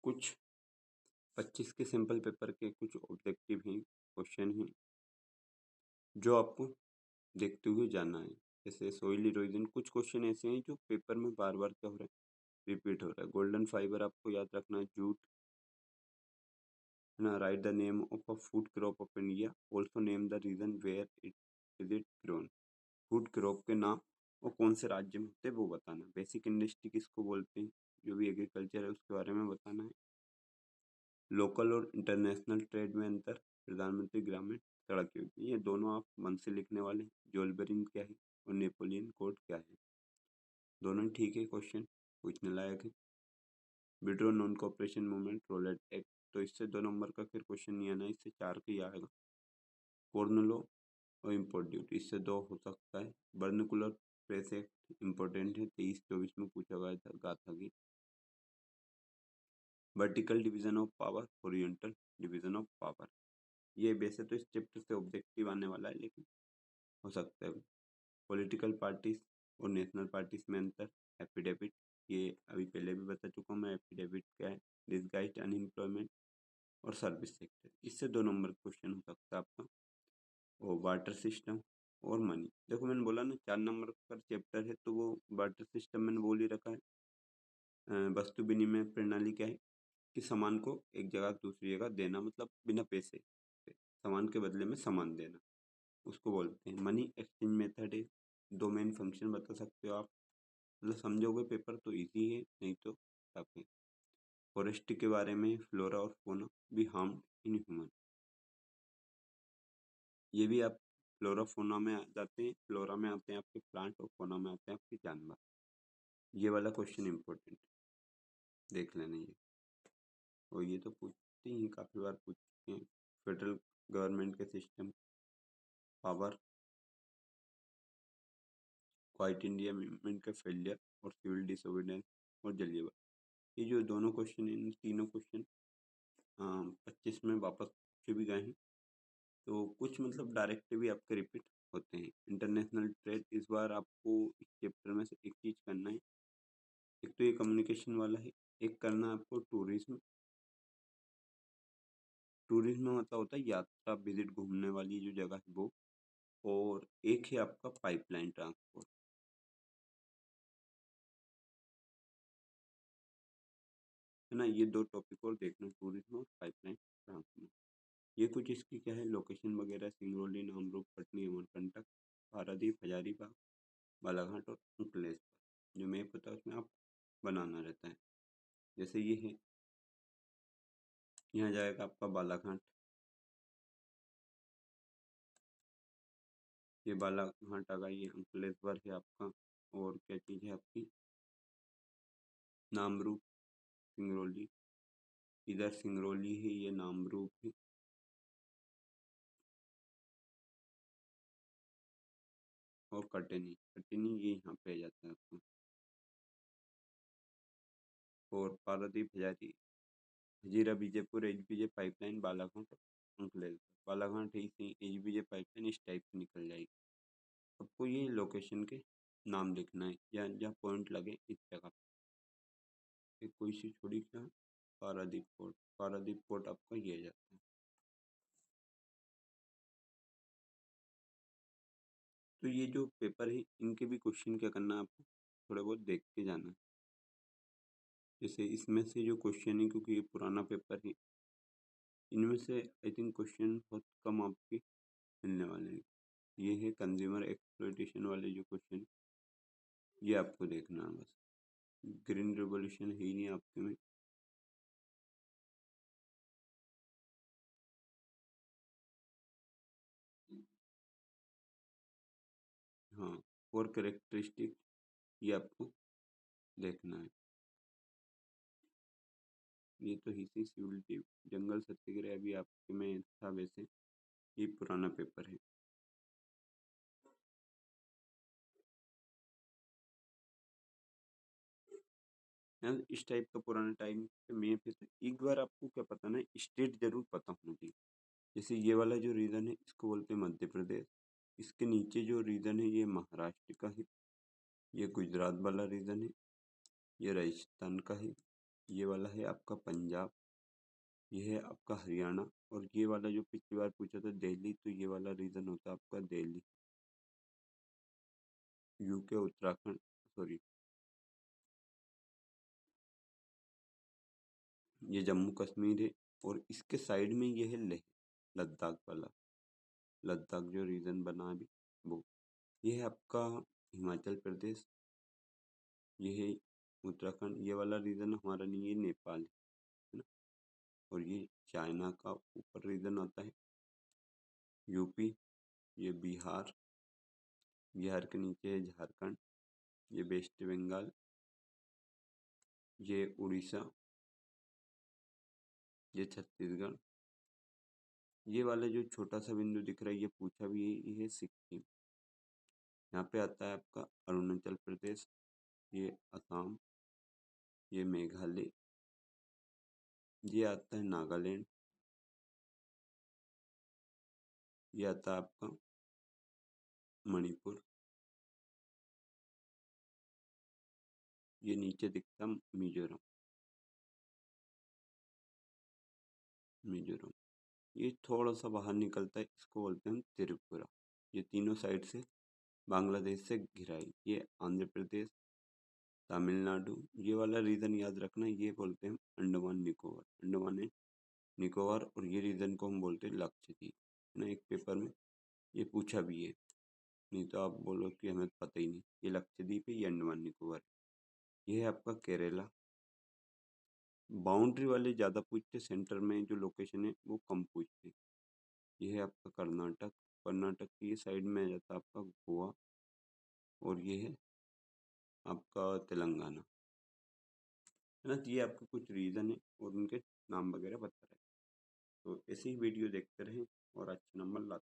कुछ 25 के sample paper के कुछ ऑब्जेक्टिव हैं, क्वेश्चन हैं जो आपको देखते हुए जाना है। जैसे सोइल इरोजन, कुछ क्वेश्चन ऐसे हैं जो पेपर में बार बार क्या हो रहा है, रिपीट हो रहा है। गोल्डन फाइबर आपको याद रखना है, जूट है ना। Write the name of a food crop of India, also name the region where it grown. Food crop के नाम और कौन से राज्य में होते हैं वो बताना। बेसिक इंडस्ट्री किसको बोलते हैं, जो भी एग्रीकल्चर है उसके बारे में बताना है। लोकल और इंटरनेशनल ट्रेड में अंतर, प्रधानमंत्री ग्रामीण सड़क योजना, ये दोनों आप मन से लिखने वाले। जोलबेरिन क्या है और नेपोलियन कोड क्या है, दोनों ही ठीक है, क्वेश्चन पूछने लायक है। Withdraw non cooperation movement Rowlatt act, तो इससे 2 नंबर का फिर क्वेश्चन नहीं आना, इससे 4 का ही आएगा। कॉर्न लॉ और इम्पोर्ट ड्यूटी, इससे 2 हो सकता है। बर्निकुलर प्रेस एक्ट इंपॉर्टेंट है, 23-24 में पूछा गया था कि vertical division of power, oriental division of power, ये वैसे तो इस चैप्टर से ऑब्जेक्टिव आने वाला है लेकिन हो सकता है। पॉलिटिकल पार्टीज और नेशनल पार्टीज में अंतर, एफिडेविट, ये अभी पहले भी बता चुका हूँ मैं। एफिडेविट क्या है, डिसगाइज्ड अनएम्प्लॉयमेंट और सर्विस सेक्टर, इससे 2 नंबर क्वेश्चन हो सकता है आपका। और वाटर सिस्टम और मनी, देखो मैंने बोला ना 4 नंबर का चैप्टर है, तो वो वाटर सिस्टम मैंने बोल ही रखा है। वस्तु विनिमय प्रणाली क्या है कि सामान को एक जगह दूसरी जगह देना, मतलब बिना पैसे के, सामान के बदले में सामान देना, उसको बोलते हैं। मनी एक्सचेंज मेथड है। 2 मेन फंक्शन बता सकते हो आप, मतलब समझोगे पेपर तो इजी है, नहीं तो टफ है। फॉरेस्ट के बारे में, फ्लोरा और फोना भी हार्म इन ह्यूमन, ये भी आप फ्लोरा फोना में आ जाते हैं। फ्लोरा में आते हैं आपके प्लांट और फोना में आते हैं आपके जानवर। ये वाला क्वेश्चन इंपॉर्टेंट, देख लेना ये। और ये तो पूछते ही काफ़ी बार पूछते हैं। फेडरल गवर्नमेंट के system, power, quite India movement का फेलियर और सिविल डिसोबीडियंस और जलियावाला, ये जो दोनों क्वेश्चन, इन तीनों क्वेश्चन 25 में वापस पूछे भी गए हैं। तो कुछ मतलब डायरेक्ट भी आपके रिपीट होते हैं। इंटरनेशनल ट्रेड, इस बार आपको इस चैप्टर में से एक चीज़ करना है। एक तो ये कम्युनिकेशन वाला है, एक करना है आपको टूरिज्म। टूरिज्म में मतलब होता है यात्रा, विजिट, घूमने वाली जो जगह है वो। और एक है आपका पाइपलाइन ट्रांसपोर्ट, है ना। ये 2 टॉपिक और देखना, टूरिज्म और पाइपलाइन ट्रांसपोर्ट। ये कुछ इसकी क्या है लोकेशन वगैरह, सिंगरौली, नामरूप, कटनी, अमरकंटक, पारादीप, हजारीबाग, बालाघाट और अंकलेश्वर। जो मैप होता है उसमें आप बनाना रहता है। जैसे ये है, यहाँ जाएगा आपका बालाघाट, ये बालाघाट आ गया, ये अंकलेश्वर है आपका। और क्या चीज़ है आपकी, नामरूप, सिंगरौली, इधर सिंगरौली है, ये नामरूप है। और कटनी, कटनी ये यहाँ पे आ जाता है आपका। और पारादीप, हजारी, हजीरा, बीजेपुर, एचबीजे पाइपलाइन, बालाघाट, अंकलेश्वर। बालाघाट है इसे एचबीजे पाइपलाइन इस टाइप से निकल जाएगी। आपको ये लोकेशन के नाम लिखना है, या जहाँ पॉइंट लगे इस जगह पे। कोई सी छोड़ी क्या, पारादीप पोर्ट, पारादीप पोर्ट आपका ये आ जाता है। तो ये जो पेपर है इनके भी क्वेश्चन क्या करना है आपको, थोड़ा बहुत देख के जाना है। जैसे इसमें से जो क्वेश्चन है, क्योंकि ये पुराना पेपर है, इनमें से आई थिंक क्वेश्चन बहुत कम आपके मिलने वाले हैं। ये है कंज्यूमर एक्सप्लॉइटेशन वाले जो क्वेश्चन, ये आपको देखना है बस। ग्रीन रिवॉल्यूशन है ही नहीं आपके में। हाँ, और करेक्टरिस्टिक, ये आपको देखना है। ये तो हिस्ट्री, सिविल, जंगल सत्याग्रह भी आपके में था वैसे, ये पुराना पेपर है। यार इस टाइप का पुराना टाइम पे मैं फिर से एक बार आपको क्या पता ना, स्टेट जरूर पता होना चाहिए। जैसे ये वाला जो रीजन है इसको बोलते हैं मध्य प्रदेश, इसके नीचे जो रीजन है ये महाराष्ट्र का है, ये गुजरात वाला रीजन है, ये राजस्थान का है, ये वाला है आपका पंजाब, ये है आपका हरियाणा, और ये वाला जो पिछली बार पूछा था दिल्ली, तो ये वाला रीजन होता है आपका दिल्ली। यूके उत्तराखंड, सॉरी, ये जम्मू कश्मीर है, और इसके साइड में ये है लेह, लद्दाख वाला, लद्दाख जो रीजन बना अभी वो। ये है आपका हिमाचल प्रदेश, ये है उत्तराखंड, ये वाला रीजन हमारा नहीं, ये नेपाल है ना, और ये चाइना का ऊपर रीजन आता है। यूपी, ये बिहार, बिहार के नीचे है झारखंड, ये वेस्ट बंगाल, ये उड़ीसा, ये छत्तीसगढ़, ये वाला जो छोटा सा बिंदु दिख रहा है ये पूछा भी है, ये है सिक्किम। यहाँ पे आता है आपका अरुणाचल प्रदेश, ये असम, ये मेघालय, ये आता है नागालैंड, ये आता है आपका मणिपुर, ये नीचे दिखता है मिजोरम, मिजोरम। ये थोड़ा सा बाहर निकलता है, इसको बोलते हैं त्रिपुरा। ये तीनों साइड से बांग्लादेश से घिरा है। ये आंध्र प्रदेश, तमिलनाडु, ये वाला रीजन याद रखना, ये बोलते हैं अंडमान निकोबार, अंडमान एंड निकोबार, और ये रीजन को हम बोलते हैं लक्षद्वीप, है ना। एक पेपर में ये पूछा भी है, नहीं तो आप बोलो कि हमें पता ही नहीं। ये लक्षद्वीप है, ये अंडमान निकोबार है। ये है आपका केरला। बाउंड्री वाले ज़्यादा पूछते, सेंटर में जो लोकेशन है वो कम पूछते। ये है आपका कर्नाटक, कर्नाटक की ये साइड में आ जाता है आपका गोवा, और ये है आपका तेलंगाना, है ना। तो ये आपका कुछ रीज़न है और उनके नाम वगैरह बता रहे हैं। तो ऐसे ही वीडियो देखते रहें और अच्छे नंबर लाते